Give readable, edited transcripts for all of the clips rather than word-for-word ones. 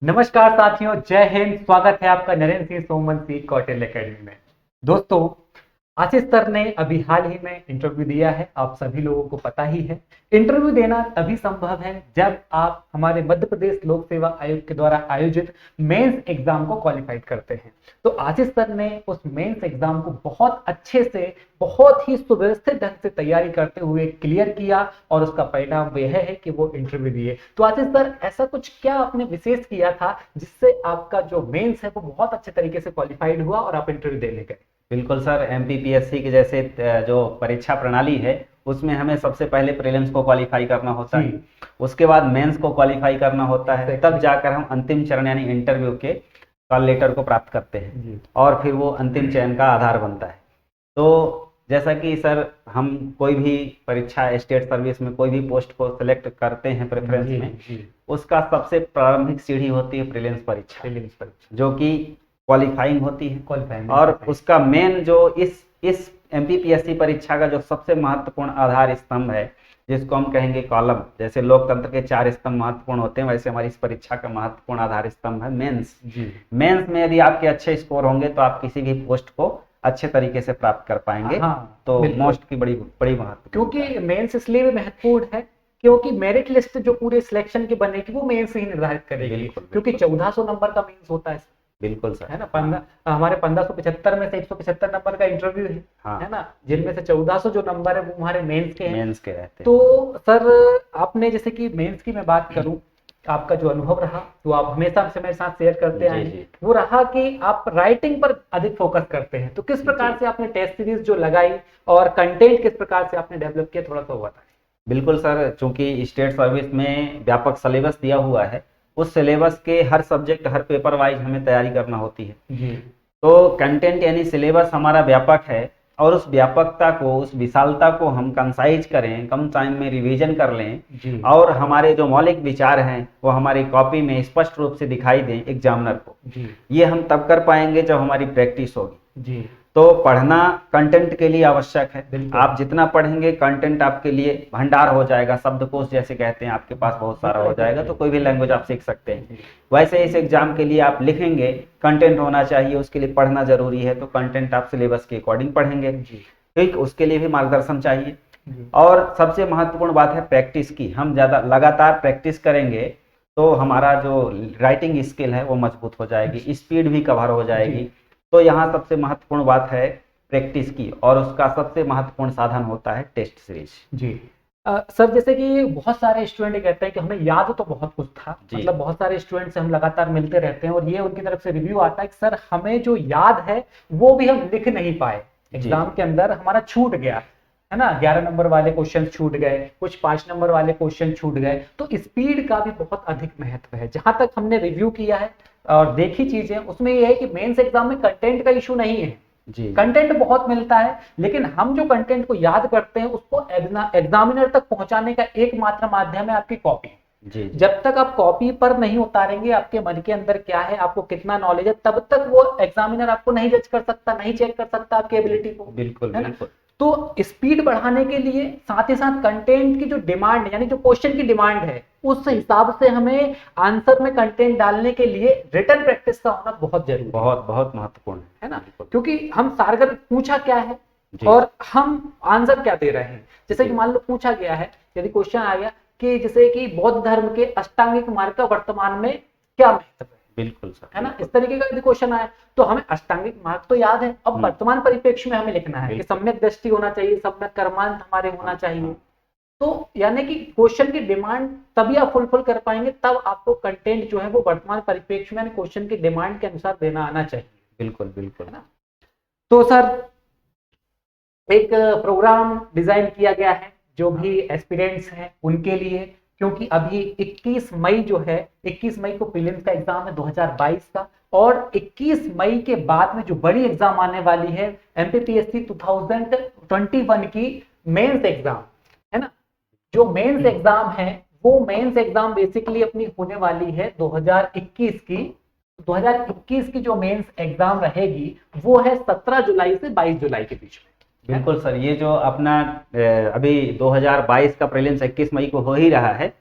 नमस्कार साथियों, जय हिंद। स्वागत है आपका नरेंद्र सिंह सोमन सिंह कौटिल्य एकेडमी में। दोस्तों, आशीष सर ने अभी हाल ही में इंटरव्यू दिया है, आप सभी लोगों को पता ही है। इंटरव्यू देना तभी संभव है जब आप हमारे मध्य प्रदेश लोक सेवा आयोग के द्वारा आयोजित मेंस एग्जाम को क्वालिफाइड करते हैं। तो आशीष सर ने उस मेंस एग्जाम को बहुत अच्छे से, बहुत ही सुव्यवस्थित ढंग से तैयारी करते हुए क्लियर किया और उसका परिणाम यह है कि वो इंटरव्यू दिए। तो आशीष सर, ऐसा कुछ क्या आपने विशेष किया था जिससे आपका जो मेंस है वो बहुत अच्छे तरीके से क्वालिफाइड हुआ और आप इंटरव्यू देने गए? बिल्कुल सर, एमपीपीएससी के जैसे जो परीक्षा प्रणाली है उसमें हमें सबसे पहले प्रीलिम्स को क्वालिफाई करना होता है। जी। उसके बाद मेंस को क्वालिफाई करना होता है, Exactly. तब जाकर हम अंतिम चरण यानी इंटरव्यू के कॉल लेटर को प्राप्त करते हैं जी। और फिर वो अंतिम चयन का आधार बनता है। तो जैसा कि सर, हम कोई भी परीक्षा स्टेट सर्विस में कोई भी पोस्ट को सिलेक्ट करते हैं प्रेफरेंस जी, में, जी। उसका सबसे प्रारंभिक सीढ़ी होती है प्रीलिम्स परीक्षा, प्रीलिम्स परीक्षा जो कि क्वालिफाइंग होती है। क्वालिफाइंग और उसका मेन जो इस एमपीपीएससी परीक्षा का जो सबसे महत्वपूर्ण आधार स्तंभ है, जिसको हम कहेंगे कॉलम, जैसे लोकतंत्र के 4 स्तंभ महत्वपूर्ण होते हैं, वैसे हमारी इस परीक्षा का महत्वपूर्ण आधार स्तंभ है मेंस। जी। मेंस में यदि आपके अच्छे स्कोर होंगे तो आप किसी भी पोस्ट को अच्छे तरीके से प्राप्त कर पाएंगे। हाँ, तो बिल्कुल। मोस्ट की बड़ी बड़ी महत्व, क्योंकि मेंस इसलिए भी महत्वपूर्ण है क्योंकि मेरिट लिस्ट जो पूरे सिलेक्शन की बनेगी वो मेंस ही निर्धारित करेगी। बिल्कुल, क्योंकि बिल्कुल। 1400 नंबर का मेंस होता है, बिल्कुल सर, है ना। हमारे 1575 में से 175 नंबर का इंटरव्यू हाँ, है ना, जिनमें से 1400 जो नंबर है वो हमारे मेंस के हैं। मेंस के रहते हैं। तो सर, आपने जैसे कि मेंस की मैं बात करूं, आपका जो अनुभव रहा तो आप हमेशा से मेरे साथ शेयर करते आए हैं, वो रहा कि आप राइटिंग पर अधिक फोकस करते हैं। तो किस प्रकार से आपने टेस्ट सीरीज जो लगाई और कंटेंट किस प्रकार से आपने डेवलप किया, थोड़ा सा हुआ था? बिल्कुल सर, चूंकि स्टेट सर्विस में व्यापक सिलेबस दिया हुआ है, उस सिलेबस के हर सब्जेक्ट हर पेपर वाइज हमें तैयारी करना होती है। जी। तो कंटेंट यानी सिलेबस हमारा व्यापक है और उस व्यापकता को, उस विशालता को हम कंसाइज करें, कम टाइम में रिवीजन कर लें जी। और हमारे जो मौलिक विचार हैं वो हमारी कॉपी में स्पष्ट रूप से दिखाई दें एग्जामिनर को। जी। ये हम तब कर पाएंगे जब हमारी प्रैक्टिस होगी। जी। तो पढ़ना कंटेंट के लिए आवश्यक है। बिल्कुल। आप जितना पढ़ेंगे कंटेंट आपके लिए भंडार हो जाएगा, शब्दकोश जैसे कहते हैं, आपके पास बहुत सारा हो जाएगा, तो कोई भी लैंग्वेज आप सीख सकते हैं। वैसे इस एग्जाम के लिए आप लिखेंगे, कंटेंट होना चाहिए, उसके लिए पढ़ना जरूरी है। तो कंटेंट आप सिलेबस के अकॉर्डिंग पढ़ेंगे, ठीक, उसके लिए भी मार्गदर्शन चाहिए। और सबसे महत्वपूर्ण बात है प्रैक्टिस की। हम ज़्यादा लगातार प्रैक्टिस करेंगे तो हमारा जो राइटिंग स्किल है वो मजबूत हो जाएगी, स्पीड भी कवर हो जाएगी। तो यहाँ सबसे महत्वपूर्ण बात है प्रैक्टिस की, और उसका सबसे महत्वपूर्ण साधन होता है टेस्ट सीरीज। जी। सर, जैसे कि बहुत सारे स्टूडेंट कहते हैं कि हमें याद तो बहुत कुछ था, मतलब बहुत सारे स्टूडेंट से हम लगातार मिलते रहते हैं और ये उनकी तरफ से रिव्यू आता है कि सर हमें जो याद है वो भी हम लिख नहीं पाए, एग्जाम के अंदर हमारा छूट गया, है ना। 11 नंबर वाले क्वेश्चन छूट गए, कुछ 5 नंबर वाले क्वेश्चन छूट गए। तो स्पीड का भी बहुत अधिक महत्व है। जहां तक हमने रिव्यू किया है और देखी चीजें, उसमें यह है कि मेंस एग्जाम में कंटेंट का इशू नहीं है। कंटेंट बहुत मिलता है, लेकिन हम जो कंटेंट को याद करते हैं उसको एग्जामिनर तक पहुंचाने का एकमात्र माध्यम है आपकी कॉपी। जब तक आप कॉपी पर नहीं उतारेंगे आपके मन के अंदर क्या है, आपको कितना नॉलेज है, तब तक वो एग्जामिनर आपको नहीं जज कर सकता, नहीं चेक कर सकता आपकी एबिलिटी को। बिल्कुल, है ना। तो स्पीड बढ़ाने के लिए साथ ही साथ कंटेंट की जो डिमांड यानी जो क्वेश्चन की डिमांड है, उस हिसाब से हमें आंसर में कंटेंट डालने के लिए रिटन प्रैक्टिस का होना बहुत जरूरी है। बहुत बहुत महत्वपूर्ण है ना। क्योंकि हम टारगेट पूछा क्या है और हम आंसर क्या दे रहे हैं। जैसे कि मान लो पूछा गया है, यदि क्वेश्चन आ गया कि जैसे कि बौद्ध धर्म के अष्टांगिक मार्ग का वर्तमान में क्या महत्व है, बिल्कुल सर, है ना, इस तरीके का यदि क्वेश्चन आया तो हमें अष्टांगिक मार्ग तो याद है, अब वर्तमान परिप्रेक्ष्य में हमें लिखना है कि सम्यक दृष्टि होना चाहिए, सम्यक कर्मांत हमारे होना चाहिए। तो यानी कि क्वेश्चन की डिमांड तभी आप फुलफिल कर पाएंगे, तब आपको कंटेंट जो है वो वर्तमान परिप्रेक्ष्य में क्वेश्चन की डिमांड के अनुसार देना आना चाहिए। बिल्कुल, बिल्कुल। है ना। तो सर, एक प्रोग्राम डिजाइन किया गया है जो भी एस्पिरेंट्स हैं उनके लिए, क्योंकि अभी 21 मई जो है, 21 मई को प्रीलिम्स का एग्जाम है 2022 का, और 21 मई के बाद में जो बड़ी एग्जाम आने वाली है एमपीपीएससी 2021 की मेंस एग्जाम, है ना। जो मेंस एग्जाम है वो मेंस एग्जाम बेसिकली अपनी होने वाली है 2021 की। 2021 की जो मेंस एग्जाम रहेगी वो है 17 जुलाई से 22 जुलाई के बीच में। बिल्कुल सर, ये जो अपना अभी 2022 का प्रीलिम्स 21 मई को हो ही रहा है,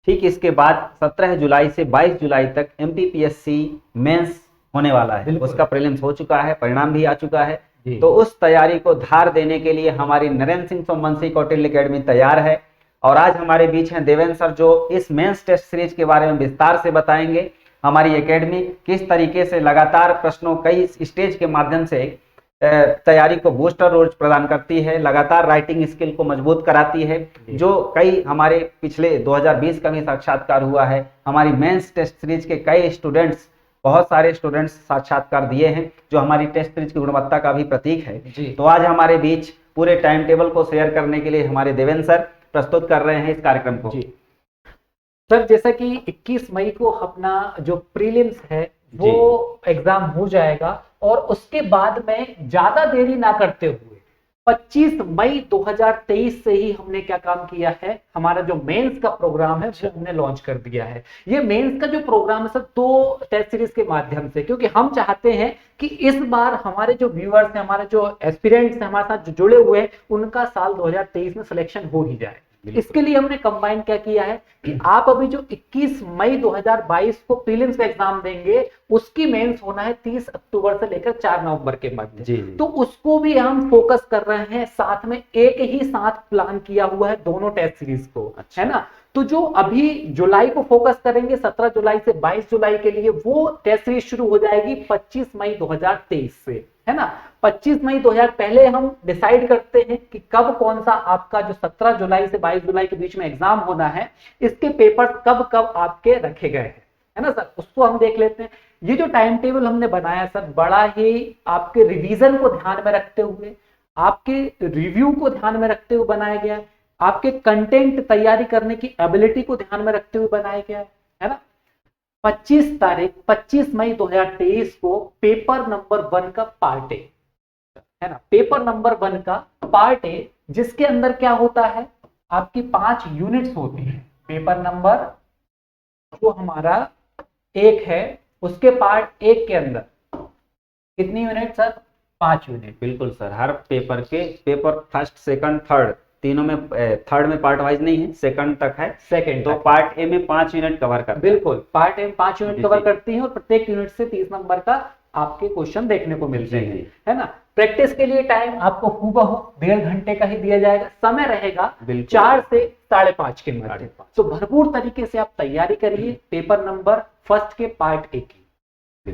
ठीक इसके बाद 17 जुलाई से 22 जुलाई तक MPPSC मेंस होने वाला है, उसका प्रीलिम्स हो चुका है, परिणाम भी आ चुका है। तो उस तैयारी को धार देने के लिए हमारी नरेंद्र सिंह सोमवंशी कौटिल्य एकेडमी तैयार है। और आज हमारे बीच हैं देवेंद्र सर, जो इस मेंस टेस्ट सीरीज के बारे में विस्तार से बताएंगे। हमारी एकेडमी किस तरीके से लगातार प्रश्नों कई स्टेज के माध्यम से तैयारी को बूस्टर रोज प्रदान करती है, लगातार राइटिंग स्किल को मजबूत कराती है, जो कई हमारे पिछले 2020 का भी साक्षात्कार हुआ है। हमारी मेंस टेस्ट सीरीज के कई स्टूडेंट्स, बहुत सारे स्टूडेंट्स साक्षात्कार दिए हैं, जो हमारी टेस्ट सीरीज की गुणवत्ता का भी प्रतीक है। तो आज हमारे बीच पूरे टाइम टेबल को शेयर करने के लिए हमारे देवेंद्र सर प्रस्तुत कर रहे हैं इस कार्यक्रम को। सर, जैसा कि 21 मई को अपना जो प्रीलिम्स है वो एग्जाम हो जाएगा, और उसके बाद में ज्यादा देरी ना करते हुए 25 मई 2023 से ही हमने क्या काम किया है, हमारा जो मेंस का प्रोग्राम है वो हमने लॉन्च कर दिया है। ये मेंस का जो प्रोग्राम है सर 2 टेस्ट सीरीज के माध्यम से, क्योंकि हम चाहते हैं कि इस बार हमारे जो व्यूअर्स हैं, हमारे जो एस्पिरेंट्स हैं, हमारे साथ जो जुड़े हुए हैं, उनका साल 2023 में सिलेक्शन हो ही जाए। इसके लिए हमने कंबाइन क्या किया है कि आप अभी जो 21 मई 2022 को प्रीलिम्स का एग्जाम देंगे, उसकी मेंस होना है 30 अक्टूबर से लेकर 4 नवंबर के मध्य। तो उसको भी हम फोकस कर रहे हैं, साथ में एक ही साथ प्लान किया हुआ है दोनों टेस्ट सीरीज को, है ना। तो जो अभी जुलाई को फोकस करेंगे 17 जुलाई से 22 जुलाई के लिए, वो टेस्ट सीरीज शुरू हो जाएगी 25 मई 2023 से, है ना। 25 मई 2000 पहले हम डिसाइड करते हैं कि कब कौन सा आपका जो 17 जुलाई से 22 जुलाई के बीच में एग्जाम होना है, इसके पेपर कब कब आपके रखे गए हैं, है ना सर। उसको हम देख लेते हैं। ये जो टाइम टेबल हमने बनाया सर, बड़ा ही आपके रिवीजन को ध्यान में रखते हुए, आपके रिव्यू को ध्यान में रखते हुए बनाया गया, आपके कंटेंट तैयारी करने की एबिलिटी को ध्यान में रखते हुए बनाया गया है ना। 25 मई 2023 को पेपर नंबर 1 का पार्ट ए, है ना, पेपर नंबर 1 का पार्ट ए, जिसके अंदर क्या होता है, आपकी 5 यूनिट्स होती हैं। पेपर नंबर जो हमारा 1 है, उसके पार्ट 1 के अंदर कितनी यूनिट सर? 5 यूनिट। बिल्कुल सर, हर पेपर के पेपर फर्स्ट, सेकंड, थर्ड तीनों में, थर्ड में पार्ट वाइज नहीं है, सेकंड तक है। सेकंड तो पार्ट ए में 5 यूनिट कवर करता है। बिल्कुल, पार्ट ए में 5 यूनिट कवर करती है, और प्रत्येक यूनिट से 30 नंबर का आपके क्वेश्चन देखने को मिलते हैं, है ना। प्रैक्टिस के लिए टाइम आपको हूबहू 1.5 घंटे का ही दिया जाएगा। समय रहेगा 4 से 5:30 के मध्य। तो भरपूर तरीके से आप तैयारी करिए पेपर नंबर फर्स्ट के पार्ट ए की।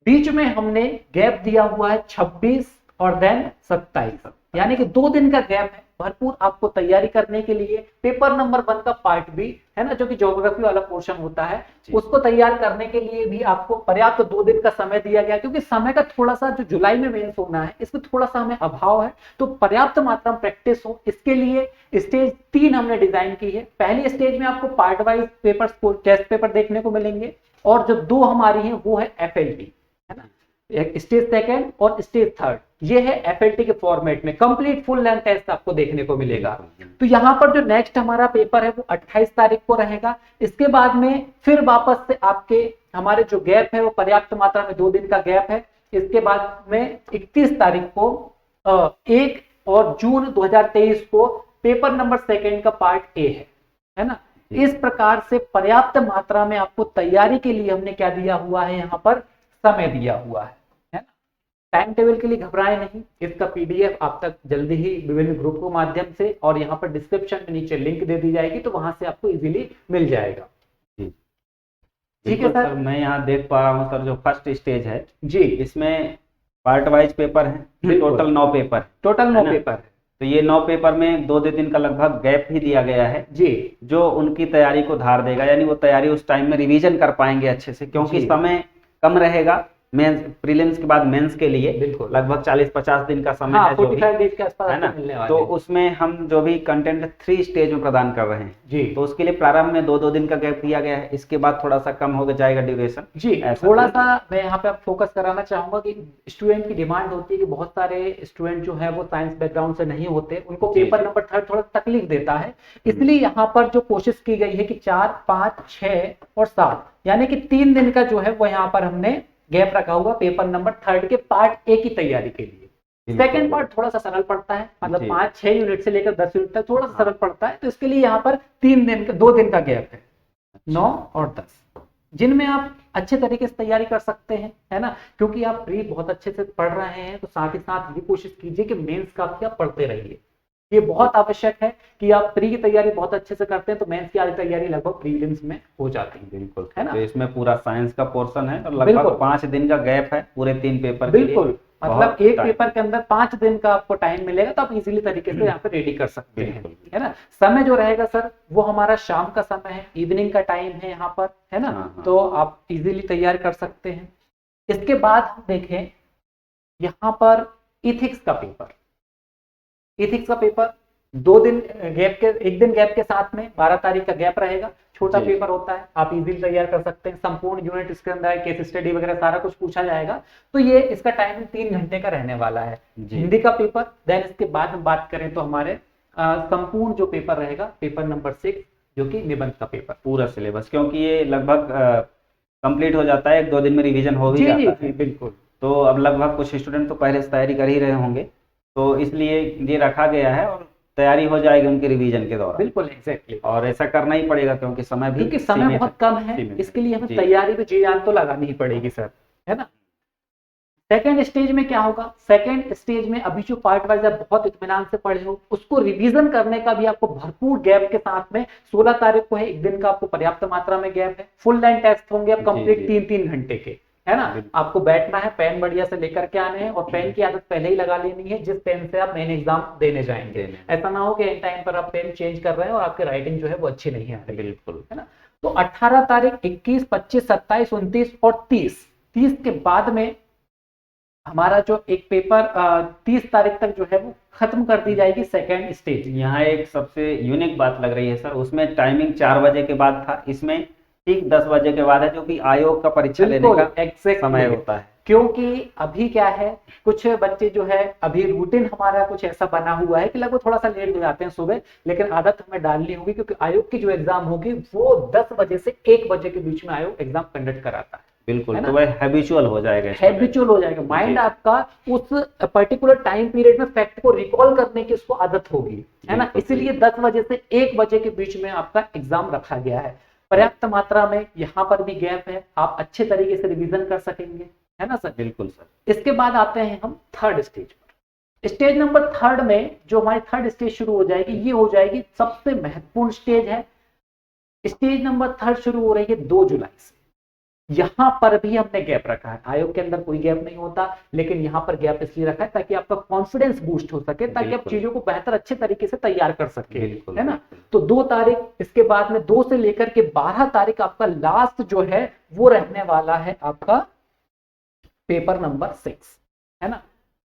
बीच में हमने गैप दिया हुआ है 26 और देन 27, यानी कि 2 दिन का गैप है भरपूर आपको तैयारी करने के लिए। पेपर नंबर 1 का पार्ट भी, है ना, जो कि ज्योग्राफी वाला पोर्शन होता है, उसको तैयार करने के लिए भी आपको पर्याप्त 2 दिन का समय दिया गया, क्योंकि समय का थोड़ा सा, जो जुलाई में मेंस होना है, इसमें थोड़ा सा हमें अभाव है। तो पर्याप्त मात्रा में प्रैक्टिस हो, इसके लिए स्टेज 3 हमने डिजाइन की है। पहली स्टेज में आपको part wise paper, test paper देखने को मिलेंगे, और जो 2 हमारी है वो है FLT, है ना, एक स्टेज सेकंड और स्टेज थर्ड। ये है FLT के फॉर्मेट में कंप्लीट फुल लेंथ टेस्ट आपको देखने को मिलेगा। तो यहाँ पर जो नेक्स्ट हमारा पेपर है वो 28 तारीख को रहेगा। इसके बाद में फिर वापस से आपके हमारे जो गैप है वो पर्याप्त मात्रा में 2 दिन का गैप है। इसके बाद में 31 तारीख को 1 और जून 2023 को पेपर नंबर 2 का पार्ट ए है ना। इस प्रकार से पर्याप्त मात्रा में आपको तैयारी के लिए हमने क्या दिया हुआ है, यहाँ पर समय दिया हुआ है ना। टाइम टेबल के लिए घबराए नहीं, इसका PDF आप तक जल्दी ही विभिन्न ग्रुप के माध्यम से, और यहाँ पर डिस्क्रिप्शन में नीचे लिंक दे दी जाएगी, तो वहां से आपको इजीली मिल जाएगा। ठीक है सर, मैं यहाँ देख पा रहा हूँ सर, जो फर्स्ट स्टेज है जी, इसमें पार्ट वाइज पेपर है, टोटल 9 पेपर, टोटल 9 पेपर है। तो ये 9 पेपर में 2 दिन का लगभग गैप भी दिया गया है जी, जो उनकी तैयारी को धार देगा, यानी वो तैयारी उस टाइम में रिवीजन कर पाएंगे अच्छे से, क्योंकि समय कम रहेगा। मेंस, प्रीलिम्स के बाद मेंस के लिए लगभग 40-50 दिन का समय है, जो भी 45 डेज के आसपास है ना। तो उसमें हम जो भी कंटेंट 3 स्टेज में प्रदान कर रहे हैं जी, तो उसके लिए प्रारंभ में 2 दिन का गैप दिया गया है। इसके बाद थोड़ा सा कम हो जाएगा ड्यूरेशन जी। थोड़ा सा मैं यहाँ पे आप फोकस कराना चाहूंगा कि स्टूडेंट की डिमांड होती है कि बहुत सारे स्टूडेंट जो है वो साइंस बैकग्राउंड से नहीं होते, उनको पेपर नंबर 3 थोड़ा तकलीफ देता है। इसलिए यहाँ पर जो कोशिश की गई है कि 4, 5, 6 और 7, यानी कि 3 दिन का जो है वो यहाँ पर हमने गैप रखा हुआ पेपर नंबर 3 के पार्ट ए की तैयारी के लिए। सेकंड पार्ट थोड़ा सा सरल पड़ता है, मतलब 5-6 यूनिट से लेकर 10 यूनिट तक थोड़ा सा सरल पड़ता है, तो इसके लिए यहाँ पर 2 दिन का गैप है। 9 और 10, जिनमें आप अच्छे तरीके से तैयारी कर सकते हैं, है ना, क्योंकि आप प्री बहुत अच्छे से पढ़ रहे हैं तो साथ ही साथ ये कोशिश कीजिए कि मेंस का आप पढ़ते रहिए। ये बहुत आवश्यक है कि आप प्री की तैयारी बहुत अच्छे से करते हैं तो मेंस की आधी तैयारी लगभग प्रीलिम्स में हो जाती है। बिल्कुल है ना, तो इसमें पूरा साइंस का पोर्शन है और बिल्कुल। लगभग 5 दिन का गैप है पूरे 3 पेपर के लिए। बिल्कुल, मतलब बहुत एक टाइम पेपर के अंदर 5 दिन का आपको टाइम मिलेगा तो आप इजीली तरीके से यहाँ पे रेडी कर सकते हैं, बिल्कुल। है ना। समय जो रहेगा सर वो हमारा शाम का समय है, इवनिंग का टाइम है यहाँ पर, है ना। हाँ। तो आप इजीली तैयार कर सकते हैं। इसके बाद हम देखें यहाँ पर इथिक्स का पेपर। इथिक्स का पेपर 2 दिन गैप के, 1 दिन गैप के साथ में 12 तारीख का गैप रहेगा। छोटा जी। पेपर होता है, आप इजीली तैयार कर सकते हैं। संपूर्ण यूनिट इसके अंदर केस स्टडी वगैरह सारा कुछ पूछा जाएगा। तो ये इसका टाइमिंग 3 घंटे का रहने वाला है। जी। हिंदी का पेपर, देन इसके बाद हम बात करें तो हमारे संपूर्ण जो पेपर रहेगा पेपर नंबर 6 जो कि निबंध का पेपर, पूरा सिलेबस, क्योंकि ये लगभग कंप्लीट हो जाता है, 1-2 दिन में रिवीजन हो भी जाता है। बिल्कुल। तो अब लगभग कुछ स्टूडेंट तो पहले से तैयारी कर ही रहे होंगे, तो इसलिए ये रखा गया है और तैयारी हो जाएगी उनके रिवीजन के दौरान। बिल्कुल, एग्जैक्टली। और ऐसा करना ही पड़ेगा क्योंकि समय भी क्योंकि समय सीमित बहुत कम है, सीमित इसके लिए हमें जी। तैयारी में जी जान तो लगानी ही पड़ेगी सर, है ना। सेकेंड स्टेज में क्या होगा, सेकेंड स्टेज में अभी जो पार्ट वाइज आप बहुत इत्मीनान से पढ़े हो उसको रिवीजन करने का भी आपको भरपूर गैप के साथ में 16 तारीख को है, 1 दिन का आपको पर्याप्त मात्रा में गैप है। फुल लाइन टेस्ट होंगे अब कंप्लीट 3-3 घंटे के, है ना। आपको बैठना है, पेन बढ़िया से लेकर के आने हैं और पेन की आदत पहले ही लगा लेनी है जिस पेन से आप मेन एग्जाम देने जाएंगे। ऐसा ना हो कि इन टाइम पर आप पेन चेंज कर रहे हैं और आपकी राइटिंग जो है वो अच्छी नहीं आ रही। बिल्कुल, है ना। तो 18 तारीख, 21, 25, 27, 29 और 30 के बाद में हमारा जो एक पेपर 30 तारीख तक जो है वो खत्म कर दी जाएगी सेकेंड स्टेज। यहाँ एक सबसे यूनिक बात लग रही है सर, उसमें टाइमिंग 4 बजे के बाद था, इसमें ठीक 10 बजे के बाद है, जो कि आयोग का परीक्षा लेने का समय होता है। क्योंकि अभी क्या है, कुछ बच्चे जो है अभी रूटीन हमारा कुछ ऐसा बना हुआ है कि लगभग थोड़ा सा लेट हो जाते हैं सुबह, लेकिन आदत हमें डालनी होगी क्योंकि आयोग की जो एग्जाम होगी वो 10 बजे से 1 बजे के बीच में आयोग एग्जाम कंडक्ट कराता है। बिल्कुल, तो वह हैबिचुअल हो जाएगा, हैबिचुअल हो जाएगा, माइंड आपका उस पर्टिकुलर टाइम पीरियड में फैक्ट को रिकॉल करने की उसको आदत होगी, है ना। इसलिए 10 बजे से 1 बजे के बीच में आपका एग्जाम रखा गया है। पर्याप्त मात्रा में यहाँ पर भी गैप है, आप अच्छे तरीके से रिवीजन कर सकेंगे, है ना सर। बिल्कुल सर। इसके बाद आते हैं हम थर्ड स्टेज पर। स्टेज नंबर 3 में जो हमारी थर्ड स्टेज शुरू हो जाएगी, ये हो जाएगी सबसे महत्वपूर्ण स्टेज है। स्टेज नंबर 3 शुरू हो रही है 2 जुलाई से। यहां पर भी हमने गैप रखा है, आयोग के अंदर कोई गैप नहीं होता, लेकिन यहां पर गैप इसलिए रखा है ताकि आपका कॉन्फिडेंस बूस्ट हो सके, ताकि आप चीजों को बेहतर अच्छे तरीके से तैयार कर सके, है ना। तो 2 तारीख, इसके बाद में 2 से लेकर के 12 तारीख आपका लास्ट जो है वो रहने वाला है आपका पेपर नंबर 6, है ना।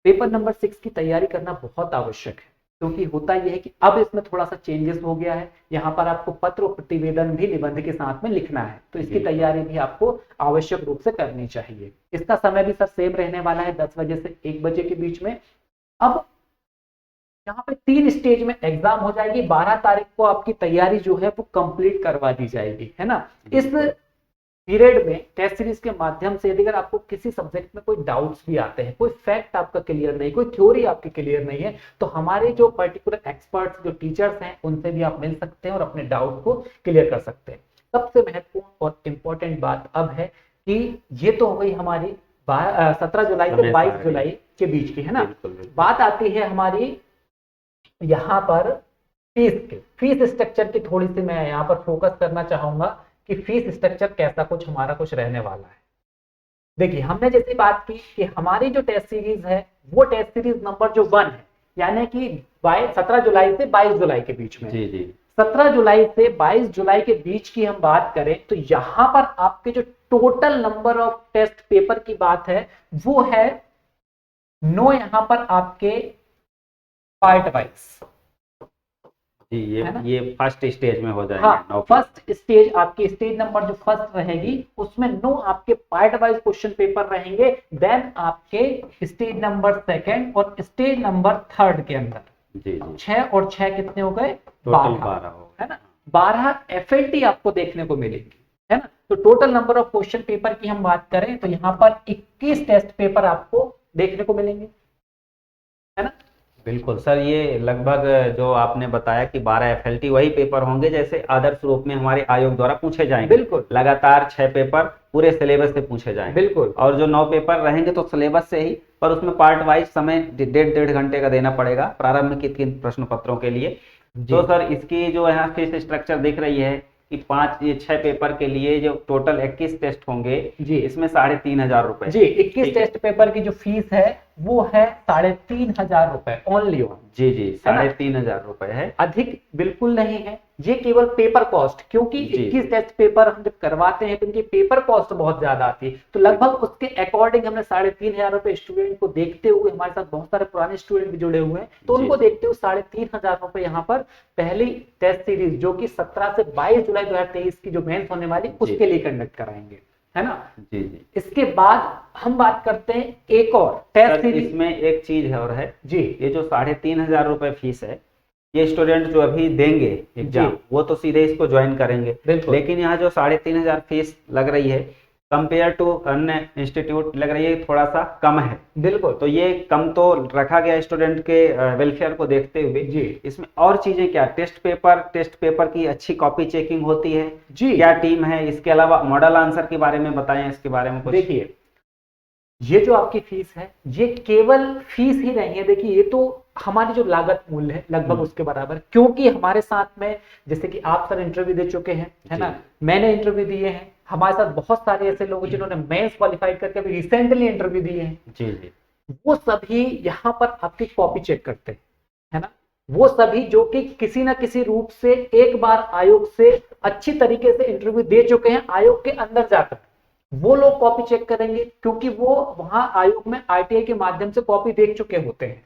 पेपर नंबर 6 की तैयारी करना बहुत आवश्यक है, क्योंकि होता यह है कि अब इसमें थोड़ा सा चेंजेस हो गया है। यहाँ पर आपको पत्र और प्रतिवेदन भी निबंध के साथ में लिखना है, तो इसकी तैयारी भी आपको आवश्यक रूप से करनी चाहिए। इसका समय भी सर सेम रहने वाला है, 10 बजे से 1 बजे के बीच में। अब यहाँ पे 3 स्टेज में एग्जाम हो जाएगी। 12 तारीख को आपकी तैयारी जो है वो कंप्लीट करवा दी जाएगी, है ना। इस पीरियड में टेस्ट सीरीज के माध्यम से यदि अगर आपको किसी सब्जेक्ट में कोई डाउट्स भी आते हैं, कोई फैक्ट आपका क्लियर नहीं, कोई थ्योरी आपकी क्लियर नहीं है, तो हमारे जो पर्टिकुलर एक्सपर्ट्स, जो टीचर्स हैं, उनसे भी आप मिल सकते हैं और अपने डाउट को क्लियर कर सकते हैं। सबसे महत्वपूर्ण और इंपॉर्टेंट बात अब है कि ये तो हो गई हमारी 17 जुलाई से 22 जुलाई के बीच की, है ना। बात आती है हमारी यहाँ पर फीस स्ट्रक्चर की। थोड़ी सी मैं यहाँ पर फोकस करना चाहूंगा कि फीस स्ट्रक्चर कैसा कुछ हमारा कुछ रहने वाला है। देखिए, हमने जैसी बात की कि हमारी जो टेस्ट सीरीज है वो टेस्ट सीरीज नंबर जो 1 है, यानी कि 17 जुलाई से 22 जुलाई के बीच में। जी जी। 17 जुलाई से 22 जुलाई के बीच की हम बात करें तो यहाँ पर आपके जो total number of test paper की बात है वो है 9, यहाँ पर आपके पार्ट वाइज। जी, ये फर्स्ट स्टेज में हो जाएगा। हाँ, फर्स्ट स्टेज आपकी स्टेज नंबर जो फर्स्ट रहेगी उसमें 9 आपके पार्ट वाइज क्वेश्चन पेपर रहेंगे। देन आपके स्टेज नंबर 2 और स्टेज नंबर 3 के अंदर जी 6 और 6 कितने हो गए, 12, है ना। 12 FLT आपको देखने को मिलेंगी, है ना। तो total number of question paper की हम बात करें तो यहाँ पर 21 टेस्ट पेपर आपको देखने को मिलेंगे, है ना। बिल्कुल सर, ये लगभग जो आपने बताया कि 12 एफएलटी वही पेपर होंगे जैसे आदर्श रूप में हमारे आयोग द्वारा पूछे जाएंगे। बिल्कुल लगातार 6 पेपर पूरे सिलेबस से पूछे जाएंगे। बिल्कुल और जो 9 पेपर रहेंगे तो सिलेबस से ही, पर उसमें पार्ट वाइज समय 1.5 घंटे का देना पड़ेगा प्रारंभ के 3 प्रश्न पत्रों के लिए। जी तो सर इसकी जो यहाँ फीस स्ट्रक्चर दिख रही है कि 6 पेपर के लिए जो टोटल 21 टेस्ट होंगे जी इसमें 3,500 रुपए। जी 21 ठीक है। टेस्ट पेपर की जो फीस है वो है 3,500 रुपए ओनली ऑन, जी जी, है ना? 3,500 रुपए है। अधिक बिल्कुल नहीं है, ये केवल पेपर कॉस्ट, क्योंकि जी 21 टेस्ट पेपर हम जब करवाते हैं तो इनकी पेपर कॉस्ट बहुत ज्यादा आती है, तो लगभग उसके अकॉर्डिंग हमने 3,500 रुपए स्टूडेंट को देखते हुए, हमारे साथ बहुत सारे पुराने स्टूडेंट भी जुड़े हुए हैं, तो जी। उनको देखते हुए 3,500 रुपए यहाँ पर पहली टेस्ट सीरीज जो कि 17 से 22 जुलाई 2023 की जो मेंस होने वाली उसके लिए कंडक्ट कराएंगे, है ना? जी जी इसके बाद हम बात करते हैं एक और टेस्ट सर, सीरीज। इसमें एक चीज है और है जी ये जो 3,500 रुपए फीस है, ये स्टूडेंट जो अभी देंगे एग्जाम जी। वो तो सीधे इसको ज्वाइन करेंगे। बिल्कुल। लेकिन यहाँ जो 3,500 फीस लग रही है कंपेयर टू अन्य इंस्टीट्यूट लग रही है थोड़ा सा कम है। बिल्कुल तो ये कम तो रखा गया स्टूडेंट के वेलफेयर को देखते हुए। जी इसमें और चीजें क्या, टेस्ट पेपर की अच्छी कॉपी चेकिंग होती है, जी। क्या टीम है, इसके अलावा मॉडल आंसर के बारे में बताएं, इसके बारे में कुछ। देखिए ये जो आपकी फीस है ये केवल फीस ही नहीं है, देखिए ये तो हमारी जो लागत मूल्य है लगभग उसके बराबर, क्योंकि हमारे साथ में जैसे कि आप सर इंटरव्यू दे चुके हैं, है ना? मैंने इंटरव्यू दिए हैं, हमारे साथ बहुत सारे ऐसे लोग जिन्होंने मेंस क्वालिफाइड करके अभी रिसेंटली इंटरव्यू दिए हैं, जी जी वो सभी यहाँ पर आपकी कॉपी चेक करते हैं, है ना? वो सभी जो कि किसी ना किसी रूप से एक बार आयोग से अच्छी तरीके से इंटरव्यू दे चुके हैं, आयोग के अंदर जाकर वो लोग कॉपी चेक करेंगे, क्योंकि वो वहां आयोग में आरटीआई के माध्यम से कॉपी देख चुके होते हैं,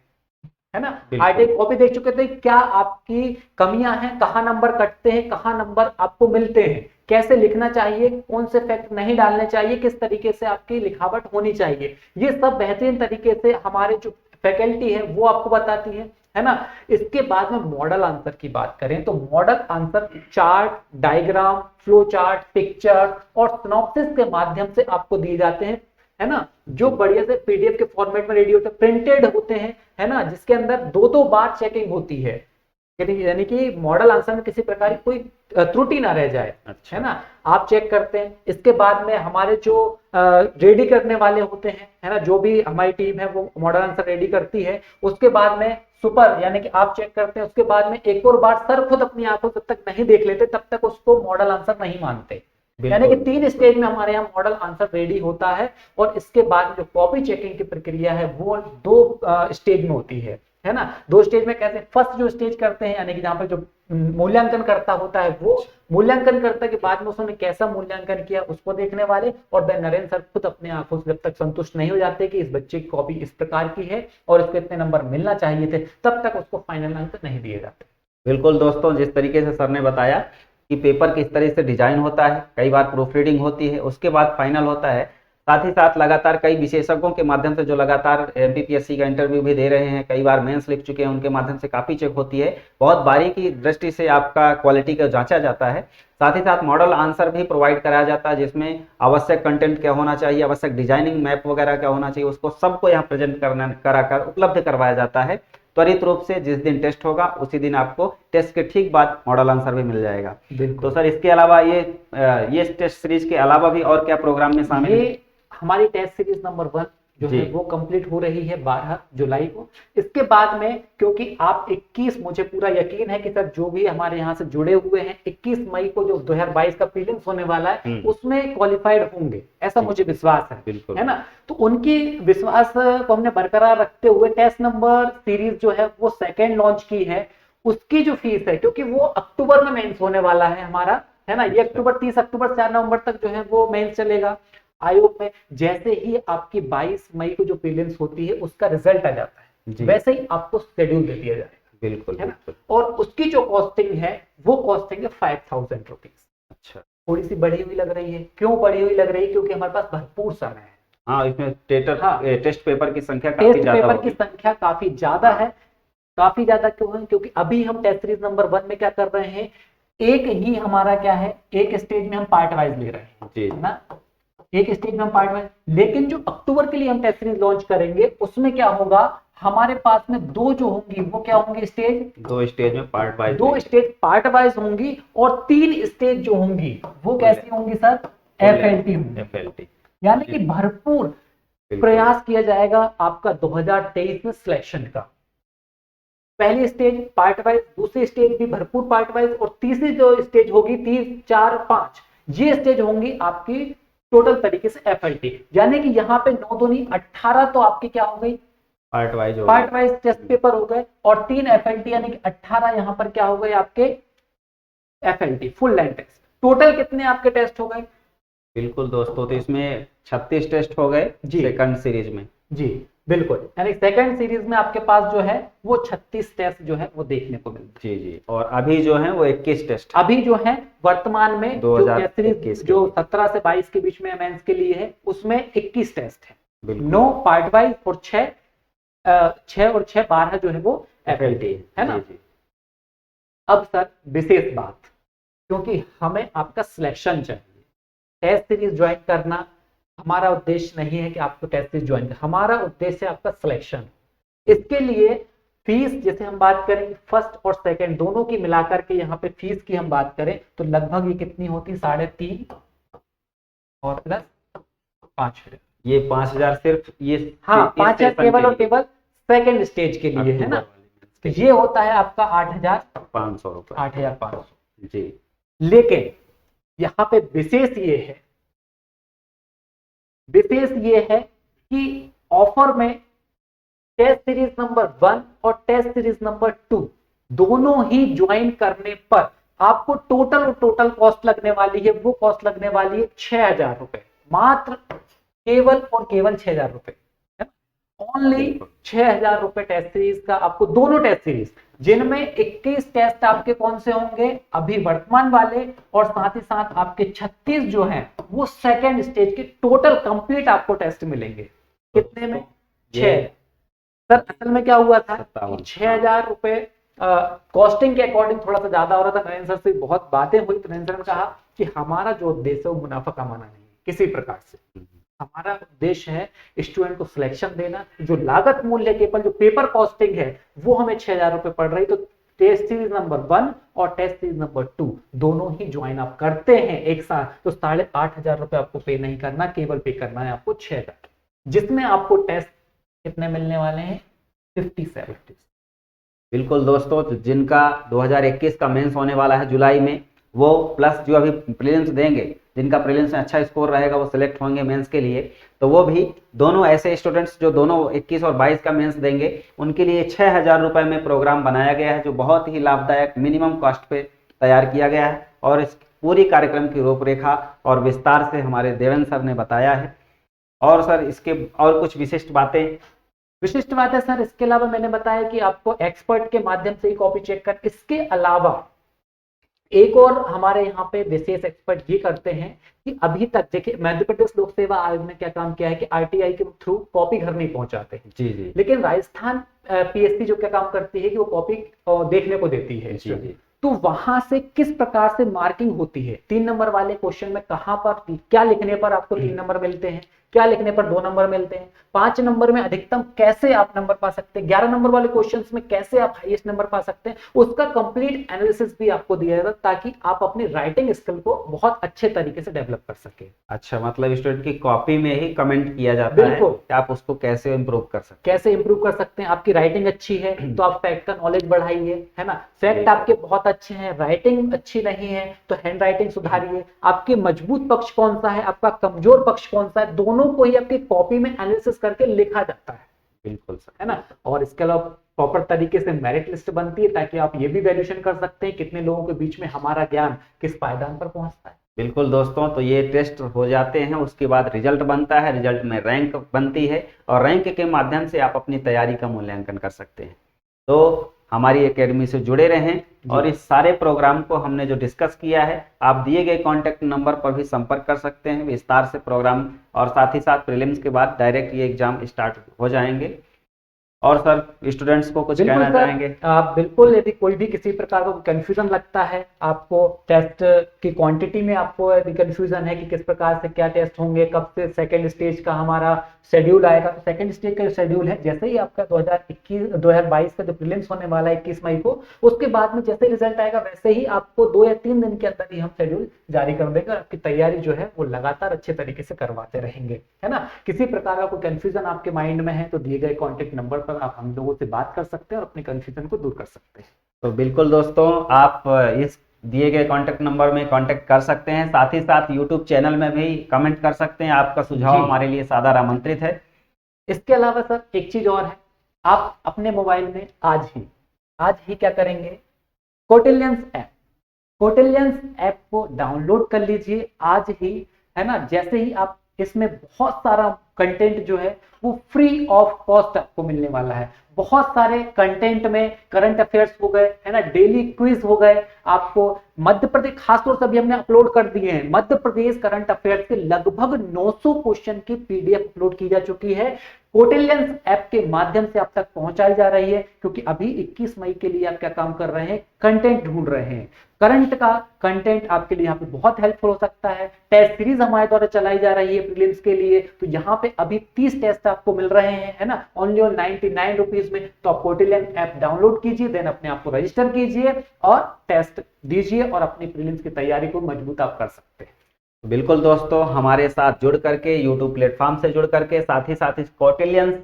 है ना? आरटीआई कॉपी देख चुके थे, क्या आपकी कमियां हैं, कहाँ नंबर कटते हैं, कहाँ नंबर आपको मिलते हैं, कैसे लिखना चाहिए, कौन से फैक्ट नहीं डालने चाहिए, किस तरीके से आपकी लिखावट होनी चाहिए, ये सब बेहतरीन तरीके से हमारे जो फैकल्टी है वो आपको बताती है ना? इसके बाद में मॉडल आंसर की बात करें तो model answer chart, diagram, flow chart, picture और सिनॉप्सिस के माध्यम से आपको दिए जाते हैं, है ना? जो बढ़िया से पीडीएफ के फॉर्मेट में रेडी होते हैं, प्रिंटेड होते हैं, है ना? जिसके अंदर 2-2 बार चेकिंग होती है, यानी कि मॉडल आंसर में किसी प्रकार की कोई त्रुटि ना रह जाए। अच्छा। है ना? आप चेक करते हैं, इसके बाद में हमारे जो रेडी करने वाले होते हैं, है ना, जो भी हमारी टीम है वो मॉडल आंसर रेडी करती है, उसके बाद में सुपर यानी कि आप चेक करते हैं, उसके बाद में एक और बार सर खुद अपनी आंखों जब तक नहीं देख लेते तब तक उसको मॉडल आंसर नहीं मानते, यानी कि 3 स्टेज में हमारे यहाँ मॉडल आंसर रेडी होता है, और इसके बाद जो कॉपी चेकिंग की प्रक्रिया है वो 2 स्टेज में होती है ना? 2 स्टेज में कैसे, फर्स्ट जो स्टेज करते हैं यानी कि जहाँ पर जो मूल्यांकन करता होता है वो मूल्यांकन करता के बाद में उसने कैसा मूल्यांकन किया उसको देखने वाले, और देन नरेंद्र सर खुद अपने आंखों से जब तक संतुष्ट नहीं हो जाते कि इस बच्चे की कॉपी इस प्रकार की है और इसको इतने नंबर मिलना चाहिए थे, तब तक उसको फाइनल अंक नहीं दिए जाते। बिल्कुल दोस्तों, जिस तरीके से सर ने बताया कि पेपर किस तरह से डिजाइन होता है, कई बार प्रूफ रीडिंग होती है, उसके बाद फाइनल होता है, साथ ही साथ लगातार कई विशेषज्ञों के माध्यम से जो लगातार एमपीपीएससी का इंटरव्यू भी दे रहे हैं, कई बार मेंस लिख चुके हैं, उनके माध्यम से काफी चेक होती है, बहुत बारीकी दृष्टि से आपका क्वालिटी का जांचा जाता है। साथ ही साथ मॉडल आंसर भी प्रोवाइड कराया जाता है, जिसमें आवश्यक कंटेंट क्या होना चाहिए, आवश्यक डिजाइनिंग मैप वगैरह क्या होना चाहिए, उसको सबको यहाँ प्रेजेंट कराकर उपलब्ध करवाया जाता है त्वरित रूप से। जिस दिन टेस्ट होगा उसी दिन आपको टेस्ट के ठीक बाद मॉडल आंसर भी मिल जाएगा। तो सर इसके अलावा ये टेस्ट सीरीज के अलावा भी और क्या प्रोग्राम में शामिल है? हमारी टेस्ट सीरीज नंबर 1 जो है वो कंप्लीट हो रही है 12 जुलाई को। इसके बाद में क्योंकि आप 21, मुझे पूरा यकीन है कि सर जो भी हमारे यहाँ से जुड़े हुए हैं 21 मई को जो 2022 का प्रीलिम्स होने वाला है उसमें क्वालिफाइड होंगे, ऐसा मुझे विश्वास है ना? तो उनकी विश्वास को हमने बरकरार रखते हुए टेस्ट नंबर सीरीज जो है वो 2nd लॉन्च की है। उसकी जो फीस है, क्योंकि वो अक्टूबर में मेंस होने वाला है हमारा, है ना? ये अक्टूबर 30 अक्टूबर से 4 नवंबर तक जो है वो मेंस चलेगा आयोग में। जैसे ही आपकी 22 मई को जो प्रीलिम्स होती है उसका रिजल्ट आ जाता है, वैसे ही आपको शेड्यूल दे दिया जाएगा। बिल्कुल। और उसकी जो कॉस्टिंग है वो कॉस्टिंग है 5,000 रुपीज। अच्छा, थोड़ी सी बढ़ी हुई लग रही है। क्यों बढ़ी हुई लग रही है? क्योंकि हमारे पास भरपूर समय है। हाँ, इसमें टेस्ट पेपर की संख्या काफी ज्यादा है। काफी ज्यादा क्यों है? क्योंकि अभी हम टेस्ट सीरीज नंबर 1 में क्या कर रहे हैं, एक ही हमारा क्या है, एक स्टेज में हम पार्ट वाइज ले रहे हैं, है ना? एक स्टेज में हम पार्ट वाइज, लेकिन जो अक्टूबर के लिए हम टेस्ट सीरीज लॉन्च करेंगे उसमें क्या होगा, हमारे पास में दो जो होंगी वो क्या होंगी स्टेज, दो स्टेज में पार्ट वाइज, दो स्टेज पार्ट वाइज होंगी, और तीन स्टेज जो होंगी वो कैसी होंगी सर, FLT होंगी। FLT, यानी कि भरपूर प्रयास किया जाएगा आपका 2023 में सिलेक्शन का। पहली स्टेज पार्ट वाइज, दूसरी स्टेज भी भरपूर पार्ट वाइज, और तीसरी जो स्टेज होगी 3, 4, 5 ये स्टेज होंगी आपकी टोटल तरीके से FLT। यानी कि यहाँ पे 9 दूनी 18 तो आपकी क्या हो गई, पार्ट वाइज टेस्ट पेपर हो गए, और 3 FLT यानी कि 18 यहाँ पर क्या हो गए आपके FLT full length test. Total कितने आपके टेस्ट हो गए? बिल्कुल दोस्तों, तो इसमें 36 टेस्ट हो गए सेकंड सीरीज में। जी बिल्कुल, यानी सेकंड सीरीज में आपके पास जो है वो 36 टेस्ट जो है वो देखने को मिलते हैं। जी, और अभी जो है वो 21 टेस्ट, अभी जो है वर्तमान में 2021 जो 17 से 22 के बीच में मेंस के लिए है उसमें 21 टेस्ट है, 9 बिल्कुल पार्ट वाइज, और 6 और 6 12 जो है वो FLT है ना। जी। अब सर विशेष बात, क्योंकि हमें आपका सिलेक्शन चाहिए, टेस्ट सीरीज ज्वाइन करना हमारा उद्देश्य नहीं है कि आपको टेस्ट सीरीज ज्वाइन करना, हमारा उद्देश्य है आपका सिलेक्शन। इसके लिए फीस जैसे हम बात करें फर्स्ट और सेकंड दोनों की मिलाकर के यहाँ पे फीस की हम बात करें तो लगभग ये कितनी होती, 3.5 और प्लस 5,000। ये 5,000 सिर्फ ये, हाँ 5,000 केवल और केवल सेकंड स्टेज के लिए है ना। तो ये होता है आपका 8,500 रुपए, 8,500 जी। लेकिन यहाँ पे विशेष ये है कि ऑफर में टेस्ट सीरीज नंबर 1 और टेस्ट सीरीज नंबर 2 दोनों ही ज्वाइन करने पर आपको टोटल कॉस्ट लगने वाली है, वो कॉस्ट लगने वाली है 6,000 रुपए, मात्र केवल और केवल 6,000 रुपए, ओनली 6,000 रुपए टेस्ट सीरीज का आपको दोनों टेस्ट सीरीज, जिनमें 21 टेस्ट आपके कौन से होंगे अभी वर्तमान वाले, और साथ ही साथ आपके 36 जो हैं वो सेकेंड स्टेज के टोटल कंप्लीट आपको टेस्ट मिलेंगे। कितने में? 6। सर असल में क्या हुआ था, 6,000 रुपए कॉस्टिंग के अकॉर्डिंग थोड़ा सा ज्यादा हो रहा था। नरेंद्र सर से बहुत बातें हुई तो नरेंद्र सर ने कहा कि हमारा जो उद्देश्य है वो मुनाफा कमाना नहीं है किसी प्रकार से, हमारा उद्देश्य है स्टूडेंट को सिलेक्शन देना। जो लागत मूल्य केवल जो पेपर कॉस्टिंग है वो हमें 6,000 रुपए पड़ रही, तो टेस्ट सीरीज नंबर 1 और टेस्ट सीरीज नंबर 2 दोनों ही ज्वाइन आप करते हैं एक साथ तो 8,500 रुपए आपको पे नहीं करना, केवल पे करना है आपको 6,000, जिसमें आपको टेस्ट कितने मिलने वाले हैं, 57। बिल्कुल दोस्तों, तो जिनका 2021 का मेंस होने वाला है जुलाई में, वो प्लस जो अभी प्रीलिम्स देंगे, जिनका प्रीलिम्स में अच्छा स्कोर रहेगा वो सिलेक्ट होंगे मेंस के लिए, तो वो भी दोनों ऐसे स्टूडेंट्स जो दोनों 21 और 22 का मेंस देंगे उनके लिए 6,000 रुपए में प्रोग्राम बनाया गया है, जो बहुत ही लाभदायक मिनिमम कॉस्ट पे तैयार किया गया है। और इस पूरी कार्यक्रम की रूपरेखा और विस्तार से हमारे देवेंद्र सर ने बताया है। और सर इसके और कुछ विशिष्ट बातें सर इसके अलावा मैंने बताया कि आपको एक्सपर्ट के माध्यम से ही कॉपी चेक कर, इसके अलावा एक और हमारे यहाँ पे विशेष एक्सपर्ट ये करते हैं कि अभी तक देखिए मध्य प्रदेश लोक सेवा आयोग ने क्या काम किया है कि RTI के थ्रू कॉपी घर नहीं पहुंचाते हैं। जी। लेकिन राजस्थान PSC जो क्या काम करती है कि वो कॉपी देखने को देती है। जी। तो वहां से किस प्रकार से मार्किंग होती है, 3 नंबर वाले क्वेश्चन में कहां पर क्या लिखने पर आपको 3 नंबर मिलते हैं, क्या लिखने पर 2 नंबर मिलते हैं, 5 नंबर में अधिकतम कैसे आप नंबर पा सकते हैं, 11 नंबर वाले क्वेश्चंस में कैसे आप हाईएस्ट नंबर पा सकते हैं, उसका कंप्लीट एनालिसिस भी आपको दिया जाएगा ताकि आप अपनी राइटिंग स्किल को बहुत अच्छे तरीके से डेवलप कर सके। अच्छा, मतलब स्टूडेंट की कॉपी में ही कमेंट किया जाता है कि आप उसको कैसे इंप्रूव कर सकते हैं, आपकी राइटिंग अच्छी है तो आप फैक्ट का नॉलेज बढ़ाइए, है ना, फैक्ट आपके बहुत अच्छे हैं, राइटिंग अच्छी नहीं है तो हैंड राइटिंग सुधारिए, आपके मजबूत पक्ष कौन सा है, आपका कमजोर पक्ष कौन सा है, दोनों को ही आपकी कॉपी में एनालिसिस करके लिखा जाता है। बिल्कुल सर, है ना। और इसके अलावा प्रॉपर तरीके से मेरिट लिस्ट बनती है ताकि आप ये भी वैल्यूएशन कर सकते हैं कितने लोगों के बीच में हमारा ज्ञान किस पायदान पर पहुंचता है। बिल्कुल दोस्तों, तो ये टेस्ट हो जाते हैं, उसके बाद रिजल्ट बनता है, रिजल्ट में रैंक बनती है और रैंक के माध्यम से आप अपनी तैयारी का मूल्यांकन कर सकते हैं। तो हमारी एकेडमी से जुड़े रहें और इस सारे प्रोग्राम को हमने जो डिस्कस किया है आप दिए गए कॉन्टैक्ट नंबर पर भी संपर्क कर सकते हैं विस्तार से प्रोग्राम, और साथ ही साथ प्रीलिम्स के बाद डायरेक्ट ये एग्जाम स्टार्ट हो जाएंगे। और सर स्टूडेंट्स को कुछ बिल्कुल कहना सर, चाहेंगे? आप बिल्कुल, यदि कोई भी किसी प्रकार का कंफ्यूजन लगता है, आपको टेस्ट की क्वांटिटी में आपको यदि कंफ्यूजन है कि किस प्रकार से क्या टेस्ट होंगे, कब से सेकंड स्टेज का हमारा शेड्यूल आएगा, तो सेकंड स्टेज का जो शेड्यूल है, जैसे ही आपका 2022 का जो प्रीलिम्स होने वाला है 21 मई को, उसके बाद में जैसे रिजल्ट आएगा वैसे ही आपको 2 या 3 दिन के अंदर ही हम शेड्यूल जारी कर देंगे और आपकी तैयारी जो है वो लगातार अच्छे तरीके से करवाते रहेंगे, है ना। किसी प्रकार का कोई कंफ्यूजन आपके माइंड में है तो दिए गए कॉन्टेक्ट नंबर पर आप हम लोगों से बात कर सकते हैं और अपने कंफ्यूजन को दूर कर सकते हैं। तो बिल्कुल दोस्तों, आप इस दिए गए कॉन्टेक्ट नंबर में कांटेक्ट कर सकते हैं, साथ ही साथ यूट्यूब चैनल में भी कमेंट कर सकते हैं। आपका सुझाव जी। हमारे लिए सादर आमंत्रित है। इसके अलावा सर एक चीज और है, आप अपने मोबाइल में आज ही क्या करेंगे, कौटिल्यंस ऐप को डाउनलोड कर लीजिए आज ही, है ना। जैसे ही आप इसमें बहुत सारा कंटेंट जो है वो फ्री ऑफ कॉस्ट आपको मिलने वाला है। बहुत सारे कंटेंट में करंट अफेयर्स हो गए, है ना, डेली क्विज हो गए, आपको मध्य प्रदेश खासतौर से अभी हमने अपलोड कर दिए हैं, मध्य प्रदेश करंट अफेयर्स के लगभग 900 क्वेश्चन की पीडीएफ अपलोड की जा चुकी है, कौटिल्यंस ऐप के माध्यम से आप तक पहुंचाई जा रही है। क्योंकि अभी 21 मई के लिए आप क्या काम कर रहे हैं, कंटेंट ढूंढ रहे हैं। करंट का कंटेंट आपके लिए यहाँ पे बहुत हेल्पफुल हो सकता है। टेस्ट सीरीज हमारे द्वारा चलाई जा रही है प्रीलिम्स के लिए, तो यहाँ पे अभी 30 टेस्ट आपको मिल रहे हैं, है ना, ओनली ऑन 99 रुपीज में। तो आप कौटिल्यन ऐप डाउनलोड कीजिए, देन अपने आप को रजिस्टर कीजिए और टेस्ट दीजिए और अपनी प्रीलिम्स की तैयारी को मजबूत आप कर सकते हैं। बिल्कुल दोस्तों, हमारे साथ जुड़ करके, यूट्यूब प्लेटफॉर्म से जुड़ करके, साथ ही साथ इस कौटिल्यंस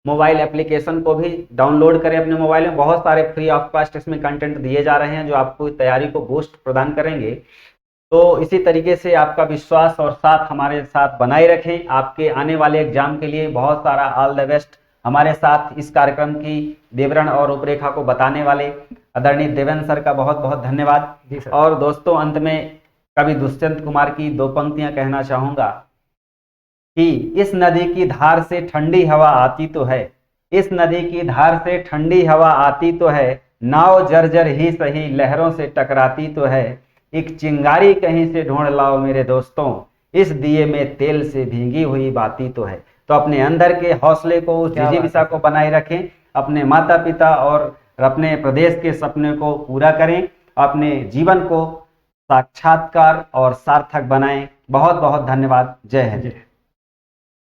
मोबाइल एप्लीकेशन को भी डाउनलोड करें अपने मोबाइल में। बहुत सारे फ्री ऑफ कॉस्ट इसमें कंटेंट दिए जा रहे हैं जो आपको तैयारी को बूस्ट प्रदान करेंगे। तो इसी तरीके से आपका विश्वास और साथ हमारे साथ बनाए रखें। आपके आने वाले एग्जाम के लिए बहुत सारा ऑल द बेस्ट। हमारे साथ इस कार्यक्रम की विवरण और रूपरेखा को बताने वाले आदरणीय देवेंद्र सर का बहुत बहुत धन्यवाद। जी सर। और दोस्तों, अंत में कवि दुष्यंत कुमार की 2 पंक्तियां कहना चाहूंगा कि इस नदी की धार से ठंडी हवा आती तो है, इस नदी की धार से ठंडी हवा आती तो है, नाव जर्जर ही सही लहरों से टकराती तो है, एक चिंगारी कहीं से ढूंढ लाओ मेरे दोस्तों, इस दिए में तेल से भींगी हुई बाती तो है। तो अपने अंदर के हौसले को, उस जिजीविषा को बनाए रखें, अपने माता पिता और अपने प्रदेश के सपने को पूरा करें, अपने जीवन को साक्षात्कार और सार्थक बनाएं। बहुत बहुत धन्यवाद। जय हिंद।